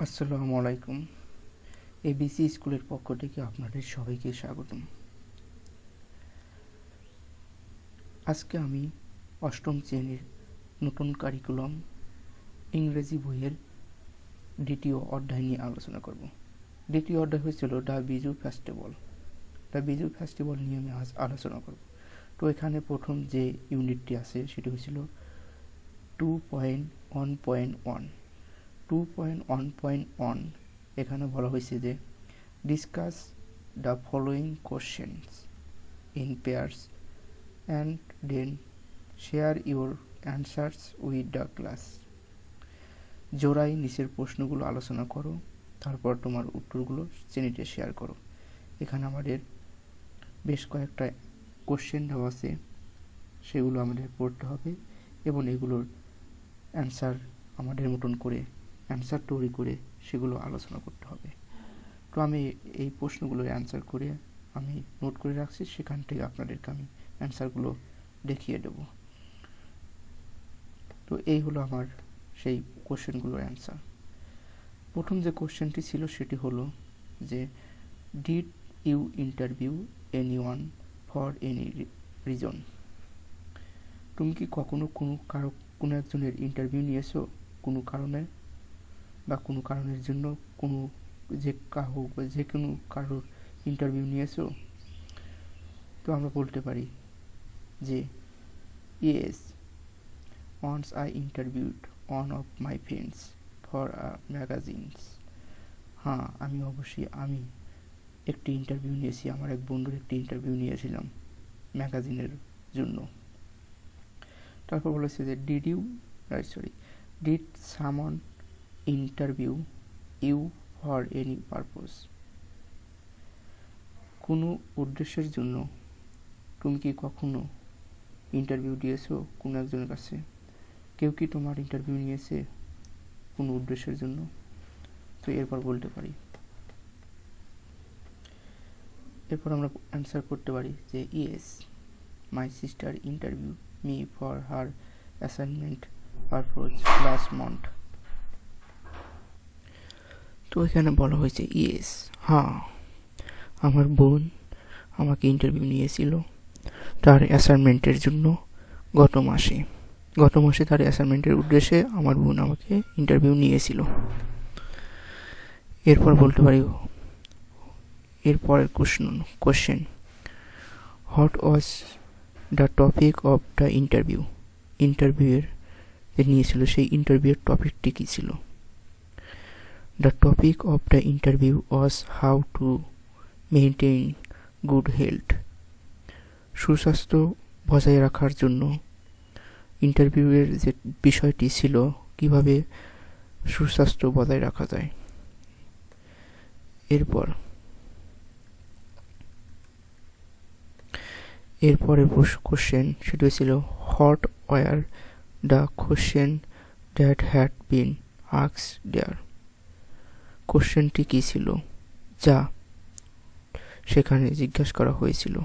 আসসালামু আলাইকুম। এবিসি স্কুলের পক্ষ থেকে আপনাদের সবাইকে স্বাগতম। আজকে আমি অষ্টম শ্রেণীর নতুন কারিকুলাম ইংরেজি বইয়ের দ্বিতীয় অধ্যায় নিয়ে আলোচনা করব। দ্বিতীয় অধ্যায় হয়েছিল the Biju festival. The Biju festival নিয়ে আমি আজ আলোচনা করব। তো এখানে প্রথম যে ইউনিটটি আছে সেটি হয়েছিল 2.1.1। 2.1.1 এখানে বলা হয়েছে যে discuss the following questions in pairs and then share your answers with the class. জোড়ায় নিচের প্রশ্নগুলো আলোচনা করো, তারপর তোমার উত্তরগুলো শ্রেণীতে শেয়ার করো। এখানে আমাদের বেশ কয়েকটা কোশ্চেন দেওয়া আছে, সেগুলো আমাদের পড়তে হবে এবং এগুলোর অ্যান্সার আমাদের মতন করে অ্যান্সার তৈরি করে সেগুলো আলোচনা করতে হবে। তো আমি এই প্রশ্নগুলোর অ্যান্সার করে আমি নোট করে রাখছি, সেখান থেকে আপনাদেরকে আমি অ্যান্সারগুলো দেখিয়ে দেব। তো এই হলো আমার সেই কোশ্চেনগুলোর অ্যান্সার। প্রথম যে কোশ্চেনটি ছিল সেটি হলো যে did you interview anyone for any reason? তুমি কি কখনো কোনো একজনের ইন্টারভিউ নিয়েছো কোনো কারণে বা কোনো কারণের জন্য যে কোনো কারোর ইন্টারভিউ নিয়েছো? তো আমরা বলতে পারি যে yes, once I interviewed one of my friends for a magazines. হ্যাঁ, আমি একটি ইন্টারভিউ নিয়েছি, আমার এক বন্ধুর একটি ইন্টারভিউ নিয়েছিলাম ম্যাগাজিনের জন্য। তারপর বলেছে যে did someone interview you for any purpose? কোনো উদ্দেশ্যের জন্য তুমি কি কখনো ইন্টারভিউ দিয়েছো কোনো একজনের কাছে? কেউ কি তোমার ইন্টারভিউ নিয়েছে কোনো উদ্দেশ্যের জন্য? তো এরপর বলতে পারি, এরপর আমরা অ্যান্সার করতে পারি যে yes, my sister interview me for her assignment purpose last month. তো এখানে বলা হয়েছে ইয়েস, হ্যাঁ, আমার বোন আমাকে ইন্টারভিউ নিয়েছিল তার অ্যাসাইনমেন্টের জন্য গত মাসে তার অ্যাসাইনমেন্টের উদ্দেশ্যে আমার বোন আমাকে ইন্টারভিউ নিয়েছিল। এরপর বলতে পারি এরপরের question, what was the topic of the interview? ইন্টারভিউয়ের যে নিয়েছিল সেই ইন্টারভিউয়ের টপিকটি কী ছিল? The topic of the interview was how to maintain good health. সুস্বাস্থ্য বজায় রাখার জন্য ইন্টারভিউয়ের যে বিষয়টি ছিল কিভাবে সুস্বাস্থ্য বজায় রাখা যায়। এরপরের কোশ্চেন সেটা ছিল what were the question that had been asked there? কোশ্চেনটি কী ছিল যা সেখানে জিজ্ঞাসা করা হয়েছিল?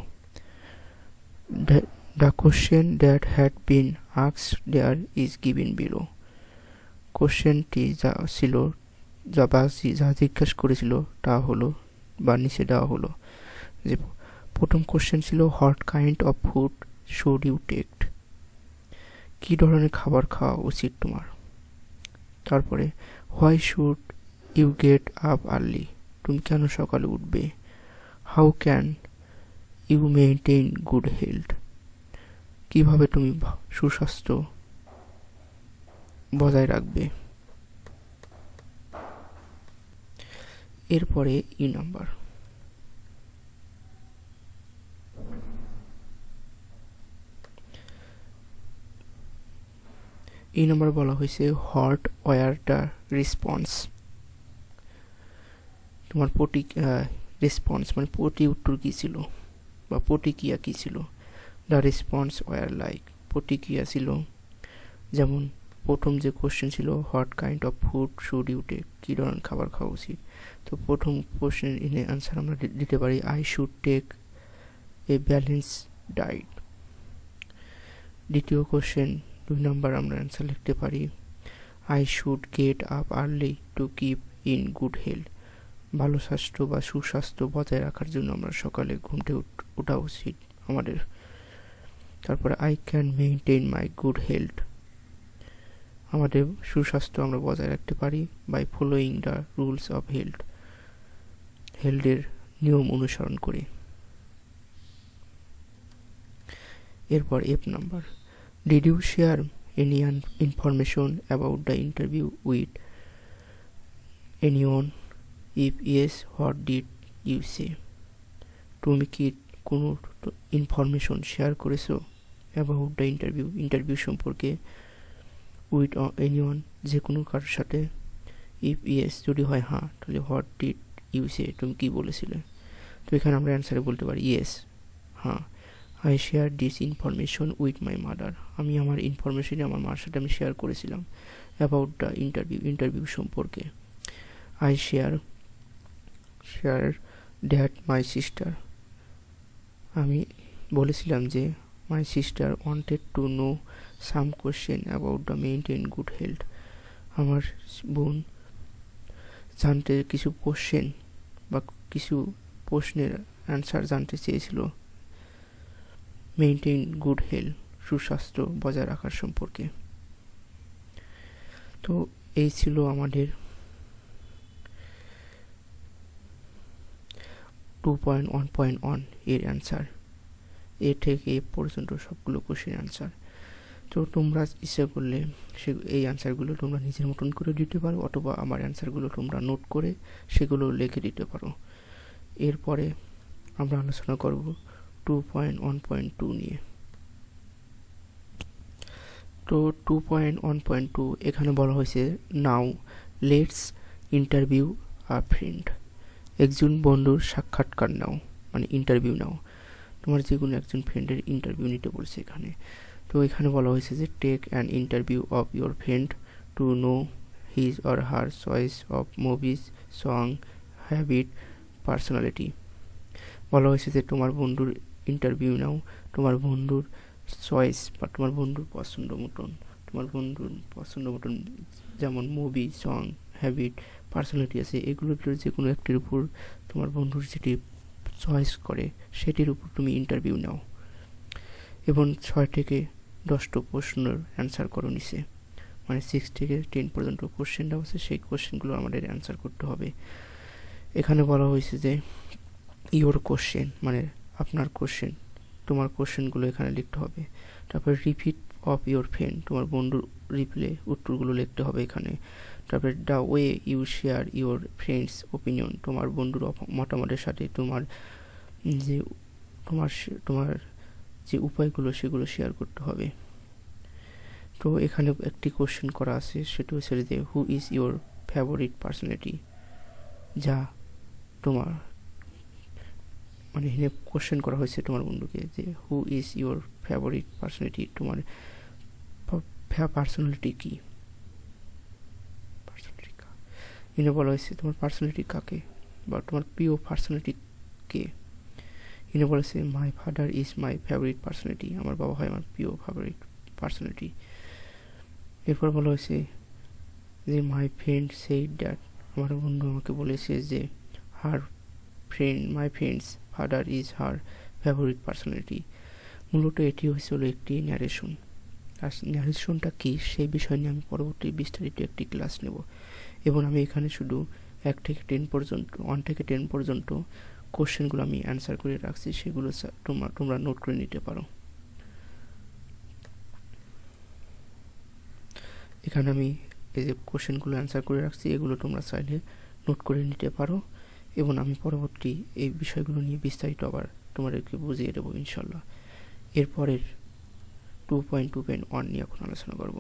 The question that had been asked there is given below. কোশ্চেনটি যা ছিল যা জিজ্ঞাসা করেছিল তা হলো বা নিচে দেওয়া হলো। যে প্রথম কোশ্চেন ছিল what kind of food should you take? কী ধরনের খাবার খাওয়া উচিত তোমার? তারপরে why should you get up early? তুমি কেন সকালে উঠবে? How can you maintain good health? কিভাবে তুমি সুস্বাস্থ্য বজায় রাখবে? এরপরে নাম্বার বলা হয়েছে হোয়াট ওয়ার দ্য রেসপন্স? তোমার রেসপন্স মানে প্রতি উত্তর কী ছিল বা প্রতিক্রিয়া কী ছিল? দ্য রেসপন্স ওয়ার লাইক, প্রতিক্রিয়া ছিল যেমন প্রথম যে কোশ্চেন ছিল what kind of food should you take, কী ধরনের খাবার খাওয়া উচিত। তো প্রথম কোশ্চেন অ্যান্সার আমরা দিতে পারি I should take a balance diet. দ্বিতীয় কোশ্চেন 2 নম্বর আমরা অ্যান্সার লিখতে পারি I should get up early to keep in good health. ভালো স্বাস্থ্য বা সুস্বাস্থ্য বজায় রাখার জন্য আমরা সকালে ঘুম থেকে ওঠা উচিত আমাদের। তারপরে I can maintain my good health, আমাদের সুস্বাস্থ্য আমরা বজায় রাখতে পারি by following the rules of হেলথের নিয়ম অনুসরণ করে। এরপর F number, did you share any information about the interview with anyone, if yes what did you say. তুমি কি কোনো ইনফরমেশন শেয়ার করেছো অ্যাবাউট দ্য ইন্টারভিউ সম্পর্কে উইথ এনিওয়ান, যে কোনো কারোর সাথে। ইফ ইয়েস যদি হয় হ্যাঁ, তাহলে হোয়াট ডিড ইউ সে, তুমি কি বলেছিলে। তো এখানে আমরা অ্যান্সারে বলতে পারি ইয়েস, হ্যাঁ। I share this information with my mother, আমি আমার ইনফরমেশন আমার মার সাথে আমি শেয়ার করেছিলাম অ্যাবাউট দ্য ইন্টারভিউ সম্পর্কে। I share that my sister, আমি বলেছিলাম যে my sister wanted to know some question about the maintain good health, আমার বোন জানতে কিছু কোশ্চেন বা কিছু প্রশ্নের অ্যান্সার জানতে চেয়েছিল মেনটেন গুড হেলথ, সুস্বাস্থ্য বজায় রাখার সম্পর্কে। তো এই ছিল আমাদের 2.1.1 এর অ্যান্সার, এ থেকে এ পর্যন্ত সবগুলো কোশ্চেন অ্যান্সার। তো তোমরা ইচ্ছা করলে এই অ্যান্সারগুলো তোমরা নিজের মতন করে দিতে পারো, অথবা আমার অ্যান্সারগুলো তোমরা নোট করে সেগুলো লিখে দিতে পারো। এরপরে আমরা আলোচনা করব 2.1.2 নিয়ে। তো 2.1.2 এখানে বলা হয়েছে now let's interview a friend, একজন বন্ধুর সাক্ষাৎকার নাও, মানে ইন্টারভিউ নাও। তোমার যে কোনো একজন ফ্রেন্ডের ইন্টারভিউ নিতে বলছে এখানে। তো এখানে বলা হয়েছে যে take an interview of your friend to know his or her choice of movies, song, habit, personality. বলা হয়েছে যে তোমার বন্ধুর ইন্টারভিউ নাও, তোমার বন্ধুর চয়েস বা তোমার বন্ধুর পছন্দ মতন যেমন মুভি, সং, হ্যাবিট, পার্সোনালিটি আছে, এগুলোর ভিতরে যে কোনো একটির উপর তোমার বন্ধুর যেটি চয়েস করে সেটির উপর তুমি ইন্টারভিউ নাও, এবং 6 থেকে 10টা প্রশ্নের অ্যান্সার করো নিচে, মানে 6 থেকে 10 পর্যন্ত কোশ্চেন দেওয়া আছে, সেই কোশ্চেনগুলো আমাদের অ্যান্সার করতে হবে। এখানে বলা হয়েছে যে ইওর কোশ্চেন, মানে আপনার কোশ্চেন, তোমার কোশ্চেনগুলো এখানে লিখতে হবে। তারপরে রিপিট অফ ইওর ফ্রেন্ড, তোমার বন্ধুর রিপ্লে উত্তরগুলো লিখতে হবে এখানে। তারপরে the way you share your friends opinion, তোমার বন্ধুর মতামতের সাথে তোমার যে উপায়গুলো সেগুলো শেয়ার করতে হবে। তো এখানে একটি কোশ্চেন করা আছে, সেটা হচ্ছে যে who is your favourite personality, যা তোমার মানে এখানে কোশ্চেন করা হয়েছে তোমার বন্ধুকে যে who is your favourite personality, তোমার পার্সোনালিটি কি, এখানে বলা হয়েছে তোমার পার্সোনালিটি কাকে বা তোমার প্রিয় পার্সোনালিটি কে। এখানে বলেছে my father is my favourite personality, আমার বাবা হয় আমার প্রিয় ফেভারিট পার্সোনালিটি। এরপর বলা হয়েছে যে মাই ফ্রেন্ড সেইড দ্যাট, আমার বন্ধু আমাকে বলেছে যে my friends father is her favourite personality. মূলত এটি হয়েছিল একটি ন্যারেশন, আর ন্যারেশনটা কী সেই বিষয় নিয়ে আমি পরবর্তী বিস্তারিত একটি ক্লাস নেব, এবং আমি এখানে শুধু 1 থেকে 10 পর্যন্ত কোশ্চেনগুলো আমি অ্যান্সার করে রাখছি, সেগুলো তোমরা নোট করে নিতে পারো। এখানে আমি এই যে কোশ্চেনগুলো অ্যান্সার করে রাখছি, এগুলো তোমরা চাইলে নোট করে নিতে পারো, এবং আমি পরবর্তী এই বিষয়গুলো নিয়ে বিস্তারিত আবার তোমাদেরকে বুঝিয়ে দেবো ইনশাল্লাহ। এরপরের 2.2.1 নিয়ে এখন আলোচনা করব।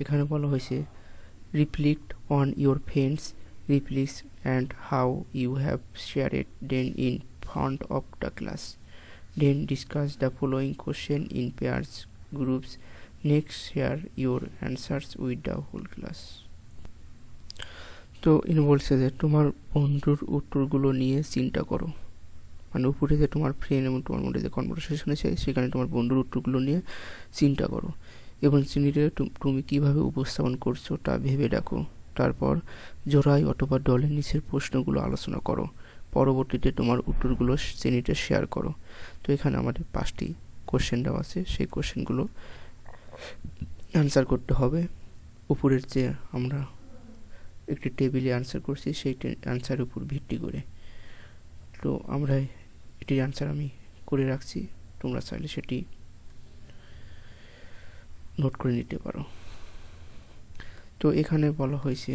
এখানে বলা হয়েছে reflect on your friends replies and how you have shared them in front of the class, then discuss the following question in pairs groups, next share your answers with the whole class. তো ইনি বলছে যে তোমার বন্ধুর উত্তরগুলো নিয়ে চিন্তা করো, মানে উপরে যে তোমার ফ্রেন্ড এবং তোমার মধ্যে যে কনভারসেশন আছে সেখানে তোমার বন্ধুর উত্তরগুলো নিয়ে চিন্তা করো এবং শ্রেণীতে তুমি কীভাবে উপস্থাপন করছো তা ভেবে দেখো। তারপর জোড়ায় অথবা দলের নিচের প্রশ্নগুলো আলোচনা করো। পরবর্তীতে তোমার উত্তরগুলো শ্রেণীতে শেয়ার করো। তো এখানে আমাদের 5টি কোশ্চেন দেওয়া আছে, সেই কোশ্চেনগুলো অ্যান্সার করতে হবে। উপরের যে আমরা একটি টেবিলে অ্যান্সার করছি সেই অ্যান্সারের উপর ভিত্তি করে। তো আমরা এটির অ্যান্সার আমি করে রাখছি, তোমরা চাইলে সেটি নোট করে নিতে পারো। তো এখানে বলা হয়েছে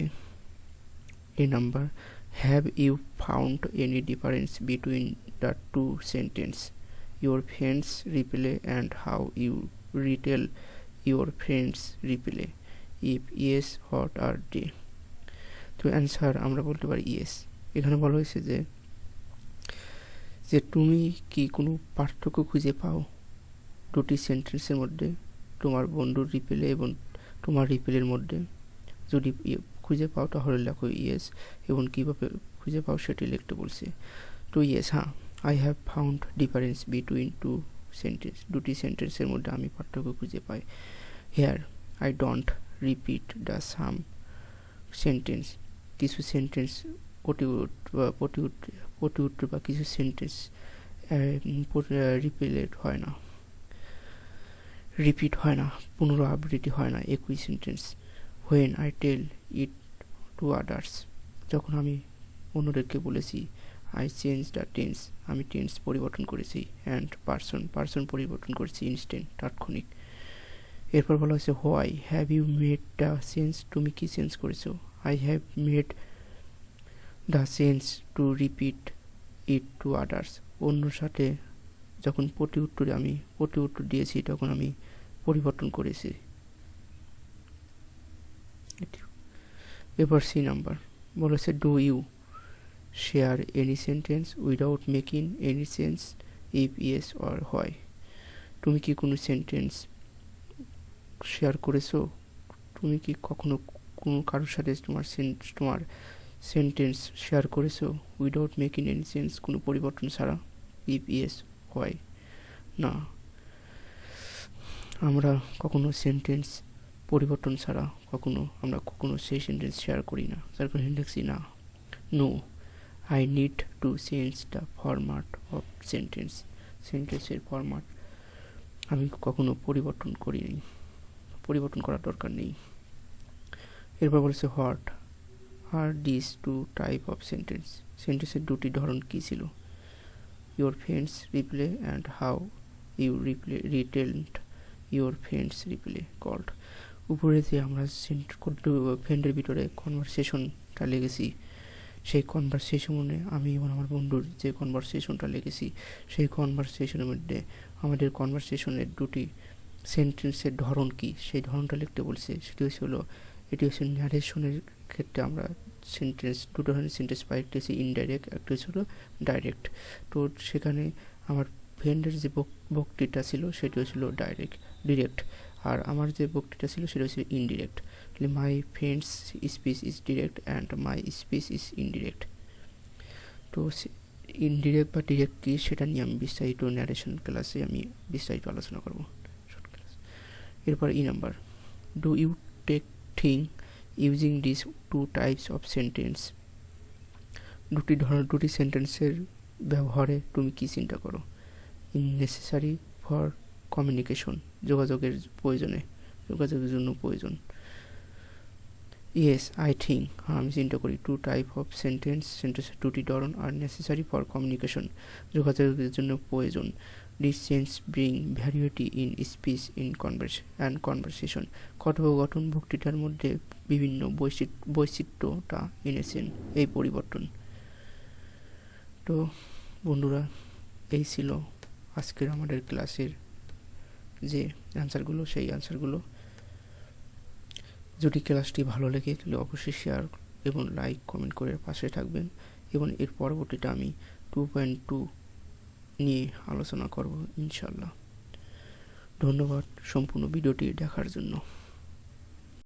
A number, have you found any difference between the two sentence your friends reply and how you retell your friends reply? If yes, what are they? তো অ্যান্সার আমরা বলতে পারি ইয়েস। এখানে বলা হয়েছে যে তুমি কি কোনো পার্থক্য খুঁজে পাও দুটি সেন্টেন্সের মধ্যে, তোমার বন্ধুর রিপ্লে এবং তোমার রিপ্লের মধ্যে? যদি খুঁজে পাও তাহলে লেখো ইয়েস, এবং কীভাবে খুঁজে পাও সেটি লিখতে বলছে। তো ইয়েস, হ্যাঁ, I have found difference between two sentence, দুটি সেন্টেন্সের মধ্যে আমি পার্থক্য খুঁজে পাই। Here I don't repeat the same sentence, কিছু সেন্টেন্স প্রতি উত্তর বা কিছু সেন্টেন্স রিপিট হয় না, পুনরাবৃত্তি হয় না একই sentence. When I tell it to others, যখন আমি অন্যদেরকে বলেছি। আই চেঞ্জ দ্য টেন্স, আমি টেন্স পরিবর্তন করেছি। অ্যান্ড পার্সন পরিবর্তন করেছি ইনস্ট্যান্ট, তাৎক্ষণিক। এরপর বলা হয়েছে why have you made the change, তুমি কি চেঞ্জ করেছো? I have made the change to repeat it to others, অন্যর সাথে যখন প্রতি উত্তর দিয়েছি তখন আমি পরিবর্তন করেছি। এবার সি নাম্বার বলেছে, do you share any sentence without making any sense? If yes or why? তুমি কি কোনো সেন্টেন্স শেয়ার করেছো? তুমি কি কখনো কোনো কারোর সাথে তোমার সেন্টেন্স শেয়ার করেছো উইদাউট মেকিং এনি সেন্স, কোনো পরিবর্তন ছাড়া? If yes, why? না, আমরা কখনো সেন্টেন্স পরিবর্তন ছাড়া আমরা কখনো সেই সেন্টেন্স শেয়ার করি না। যার কারণে লিখছি না। No, I need to change the format of সেন্টেন্সের ফরম্যাট আমি কখনো পরিবর্তন করিনি, পরিবর্তন করার দরকার নেই। এরপর বলেছে what are this two type of সেন্টেন্সের দুটি ধরন কী ছিল? Your friends reply and how you retold your friends reply called. উপরে যে আমরা ফ্রেন্ডের ভিতরে কনভারসেশনটা লিখেছি, সেই কনভারসেশনে আমি এবং আমার বন্ধুর যে কনভারসেশনটা লিখেছি, সেই কনভারসেশনের মধ্যে আমাদের কনভারসেশনের দুটি সেন্টেন্সের ধরন কি সেই ধরনটা লিখতে বলছে। এটি হচ্ছে ন্যারেশনের ক্ষেত্রে আমরা দু ধরনের সেন্টেন্স পাই, একটি হচ্ছে ইনডাইরেক্ট, একটা হচ্ছে ডাইরেক্ট। তো সেখানে আমার ফ্রেন্ডের যে বক্তৃতা ছিল সেটি হচ্ছিল ডিরেক্ট, আর আমার যে বক্তৃতা ছিল সেটা হচ্ছে indirect. My friends speech is direct and my speech is indirect. তো ইনডিরেক্ট বা ডিরেক্ট কি সেটা নিয়ে আমি বিস্তারিত ন্যারেশন ক্লাসে আমি বিস্তারিত আলোচনা করব। এরপর E number, do you take thing using this two types of sentence? দুটি সেন্টেন্সের ব্যবহারে তুমি কি চিন্তা করো? নেসেসারি ফর কমিউনিকেশন, যোগাযোগের জন্য প্রয়োজন। ইয়েস, আই থিঙ্ক, আমি চিন্তা করি। টু টাইপ অফ সেন্টেন্সের দুটি ধরন আর নেসেসারি ফর কমিউনিকেশন, যোগাযোগের জন্য প্রয়োজন। This change bring variety in speech in conversation, কথোপকথন বক্তৃতার মধ্যে বিভিন্ন বৈচিত্র্যতা এনেছেন এই পরিবর্তন। তো বন্ধুরা, এই ছিল আজকের আমাদের ক্লাসের যে অ্যান্সারগুলো, সেই অ্যান্সারগুলো। যদি ক্লাসটি ভালো লেগে তাহলে অবশ্যই শেয়ার এবং লাইক কমেন্ট করে পাশে থাকবেন, এবং এর পরবর্তীতে আমি 2.2 নিয়ে আলোচনা করব ইনশাল্লাহ। ধন্যবাদ সম্পূর্ণ ভিডিওটি দেখার জন্য।